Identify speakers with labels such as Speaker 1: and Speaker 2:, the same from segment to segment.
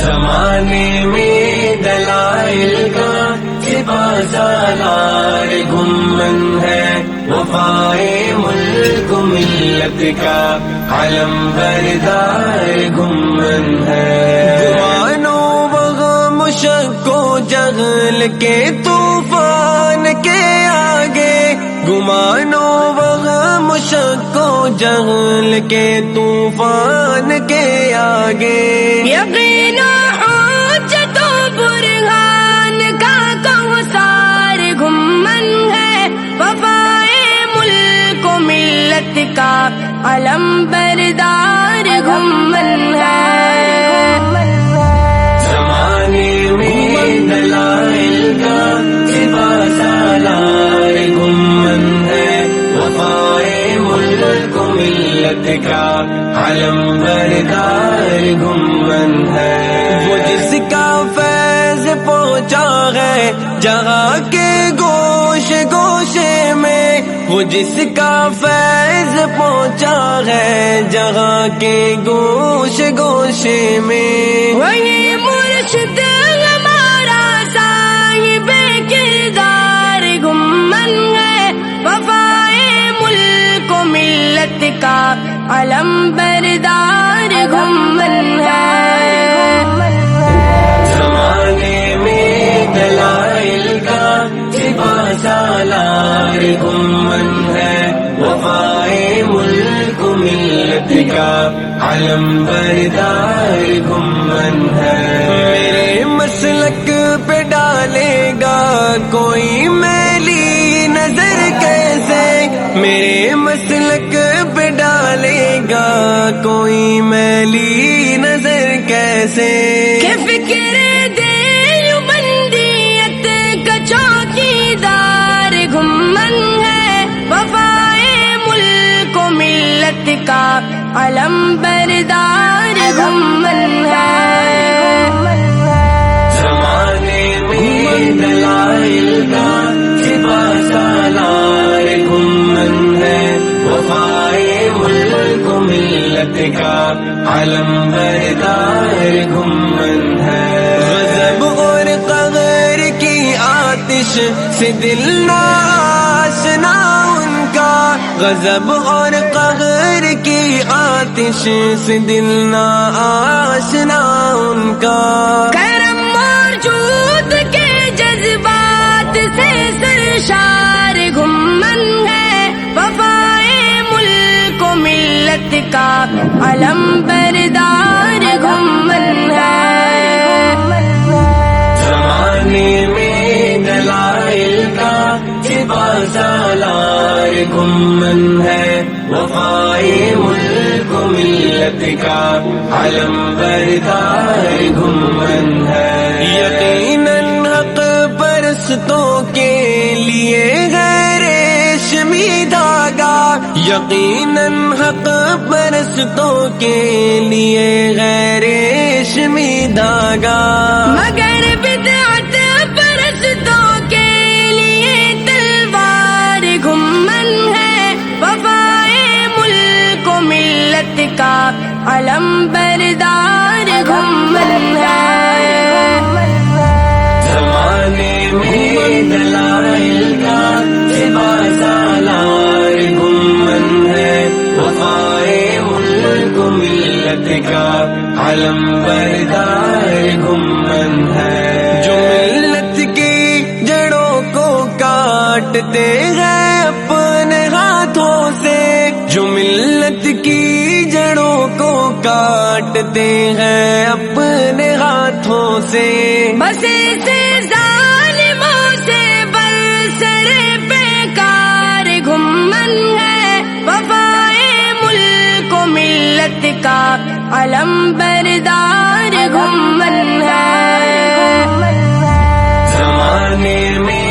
Speaker 1: زمانے میں دلائل کا سپاہ سالار گمن ہے، وفائے ملک ملت کا علم بردار گمن ہے۔ گمانوں وغم شک و جہل کے طوفان کے آگے، گمانوں وغم شک و جہل کے طوفان کے آگے،
Speaker 2: یقین و حجت و برہان کا کوثر گمن ہے، وفائے ملک و ملت کا علم بردار گمن ہے۔
Speaker 1: زمانے میں دلائل کا سپاہ سالار گمن ہے، وفائے ملک و ملت کا علم بردار گمن ہے۔ وہ جس کا فیض پہنچا ہے جہاں کے گوشے گوشے میں، وہ جس کا فیض پہنچا ہے جہاں کے گوشے گوشے میں،
Speaker 2: وہی مرشد ہمارا صاحب کردار گمن ہے، وفائے ملک و ملت کا علم بردار گمن ہے۔
Speaker 1: زمانے میں دلائل کا سپاہ سالار گمن ہے، وفائے ملک و ملت کا علم بردار گمن ہے۔ میرے مسلک پہ ڈالے گا کوئی میلی نظر کیسے، میرے مسلک پہ ڈالے گا کوئی میلی نظر کیسے،
Speaker 2: کہ فکر دیوبندیت کا چوکیدار گمن ہے، وفائے ملک و ملت کا علم بردار گمن ہے۔
Speaker 1: زمانے میں دلائل کا سپاہ سالار گمن ہے، وفائے ملک و ملت کا علم بردار گمن ہے۔ غضب اور قہر کی آتش سے دل نہ آشنا ان کا، غضب اور قہر کی آتش سے دل نہ آشنا ان کا،
Speaker 2: کرم موجود کے جذبات سے سرشار گمن ہے، وفائے ملک و ملت کا علم بردار گمن ہے۔
Speaker 1: زمانے میں دلائل کا سپاہ سالار گمن ہے، وفائے ملک و ملت کا علم بردار گمن ہے۔ یقیناً حق پرستوں کے لیے ہے ریشمی دھاگا، یقیناً حق پرستوں کے لیے ہے ریشمی دھاگا،
Speaker 2: مگر بدعت پرستوں کے لیے تلوار گمن ہے، وفائے ملک و ملت کا علم بردار گمن ہے۔
Speaker 1: زمانے میں دلائل کا سپاہ سالار گمن ہے، وفائے ملک و ملت کا علم بردار گمن ہے۔ جو ملت کی جڑوں کو کاٹتے ہیں اپنے ہاتھوں سے، جو ملت کی جڑوں کو کاٹتے ہیں اپنے ہاتھوں سے،
Speaker 2: بس ایسے ظالموں سے برسر بیکار گمن ہے، وفائے ملک و ملت کا علم بردار گمن ہے۔
Speaker 1: زمانے میں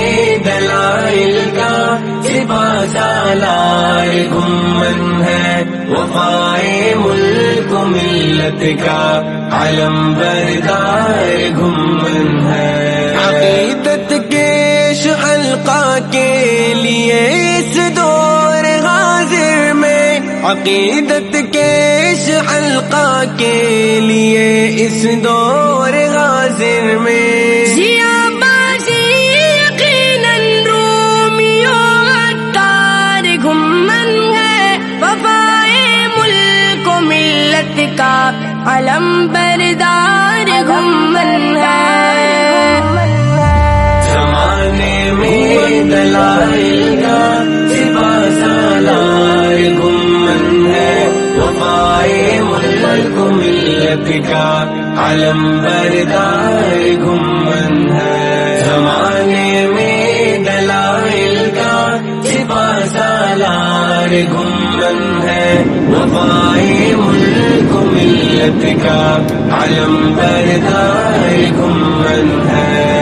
Speaker 1: دلائل کا سپاہ سالار گمن ہے، وفائے ملک و ملت کا علم بردار گمن ہے۔ عقیدت کے حلقہ کے لیے اس دور حاضر میں، عقیدت کے حلقہ کے لیے اس دور حاضر میں
Speaker 2: ضیا بازی یقیناً رومیو عطار گھمن ہے، وفائے ملک و ملت کا علم بردار گھمن ہے۔
Speaker 1: زمانے میں دلائل کا سپہ سالار گھمن ہے، وفائے ملک و ملت کا علم بردار گھمن ہے۔ زمانے میں دلائل کا سپہ سالار گھمن ہے، وفائے ملک و ملت کا علم بردار گھمن ہے۔